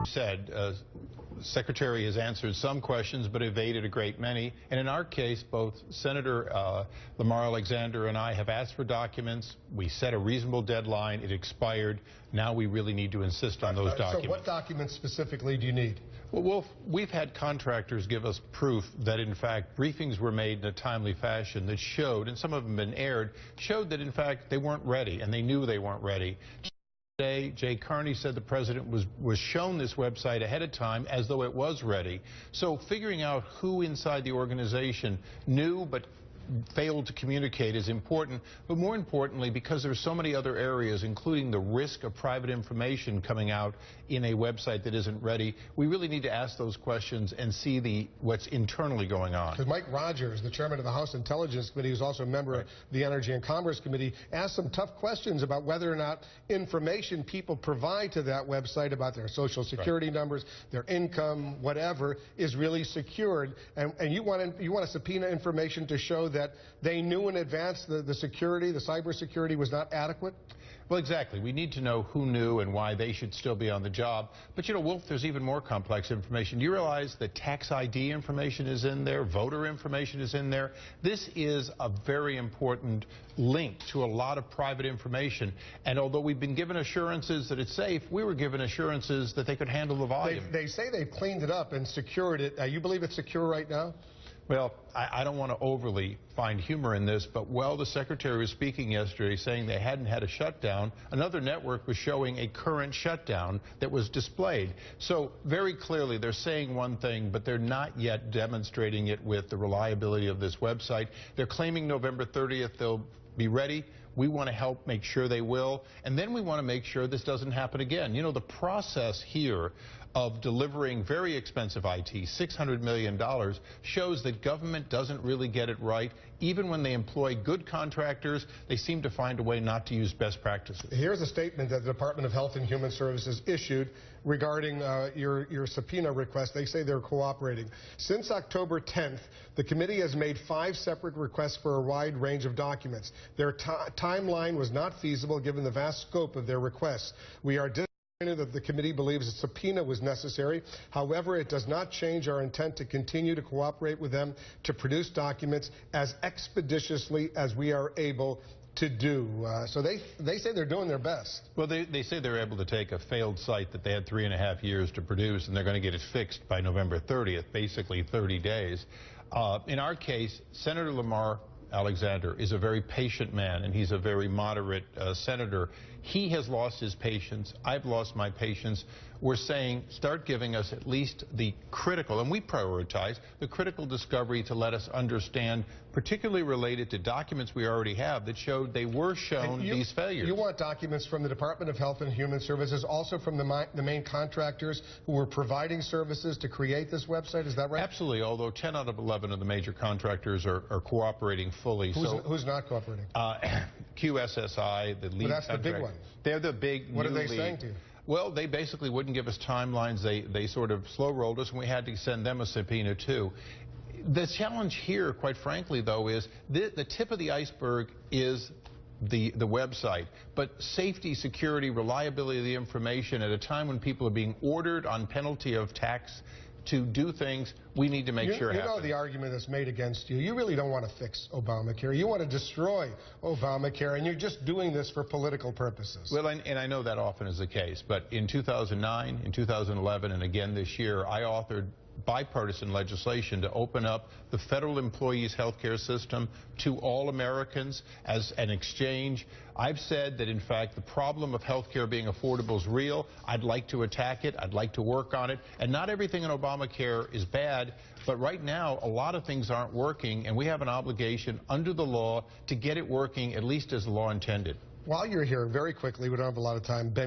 said, Secretary has answered some questions but evaded a great many. And in our case, both Senator Lamar Alexander and I have asked for documents. We set a reasonable deadline. It expired. Now we really need to insist on those documents. So what documents specifically do you need? Well, we've had contractors give us proof that, in fact, briefings were made in a timely fashion that showed, and some of them have been aired, showed that, in fact, they weren't ready, and they knew they weren't ready. Today, Jay Carney said the president was shown this website ahead of time as though it was ready. So figuring out who inside the organization knew but failed to communicate is important, but more importantly, because there's so many other areas, including the risk of private information coming out in a website that isn't ready, we really need to ask those questions and see what's internally going on. Because Mike Rogers, the chairman of the House Intelligence Committee, who's also a member of the Energy and Commerce Committee, asked some tough questions about whether or not information people provide to that website about their Social Security numbers, their income, whatever, is really secured. And you want to subpoena information to show that they knew in advance the security, the cybersecurity was not adequate? Well, exactly. We need to know who knew and why they should still be on the job. But, you know, Wolf, there's even more complex information. Do you realize that tax ID information is in there, voter information is in there? This is a very important link to a lot of private information. And although we've been given assurances that it's safe, we were given assurances that they could handle the volume. They say they've cleaned it up and secured it. You believe it's secure right now? Well, I don't want to overly find humor in this, but while the Secretary was speaking yesterday saying they hadn't had a shutdown, another network was showing a current shutdown that was displayed. So very clearly they're saying one thing, but they're not yet demonstrating it with the reliability of this website. They're claiming November 30th they'll be ready. We want to help make sure they will. And then we want to make sure this doesn't happen again. You know, the process here of delivering very expensive IT, $600 million, shows that government doesn't really get it right. Even when they employ good contractors, they seem to find a way not to use best practices. Here's a statement that the Department of Health and Human Services issued regarding your subpoena request. They say they're cooperating. Since October 10th, the committee has made 5 separate requests for a wide range of documents. Their timeline was not feasible given the vast scope of their requests. We are disappointed that the committee believes a subpoena was necessary. However, it does not change our intent to continue to cooperate with them to produce documents as expeditiously as we are able to do. So they say they're doing their best. Well, they say they're able to take a failed site that they had 3.5 years to produce, and they're going to get it fixed by November 30th, basically 30 days. In our case, Senator Lamar Alexander is a very patient man, and he's a very moderate senator. He has lost his patience. I've lost my patience. We're saying start giving us at least the critical, and we prioritize, the critical discovery to let us understand, particularly related to documents we already have that showed they were shown these failures. You want documents from the Department of Health and Human Services, also from the main contractors who were providing services to create this website, is that right? Absolutely, although 10 out of 11 of the major contractors are cooperating fully. Who's not cooperating? QSSI, the lead contractor. That's the big one. They're the big What are they saying to you? Well, they basically wouldn't give us timelines. They sort of slow-rolled us, and we had to send them a subpoena, too. The challenge here, quite frankly, though, is the tip of the iceberg is the website. But safety, security, reliability of the information at a time when people are being ordered on penalty of tax to do things, we need to make sure happen. You know the argument that's made against you. You really don't want to fix Obamacare. You want to destroy Obamacare, and you're just doing this for political purposes. Well, and I know that often is the case, but in 2009, in 2011, and again this year, I authored bipartisan legislation to open up the federal employees' health care system to all Americans as an exchange. I've said that, in fact, the problem of health care being affordable is real. I'd like to attack it. I'd like to work on it. And not everything in Obamacare is bad, but right now a lot of things aren't working, and we have an obligation under the law to get it working at least as the law intended. While you're here, very quickly, we don't have a lot of time, Ben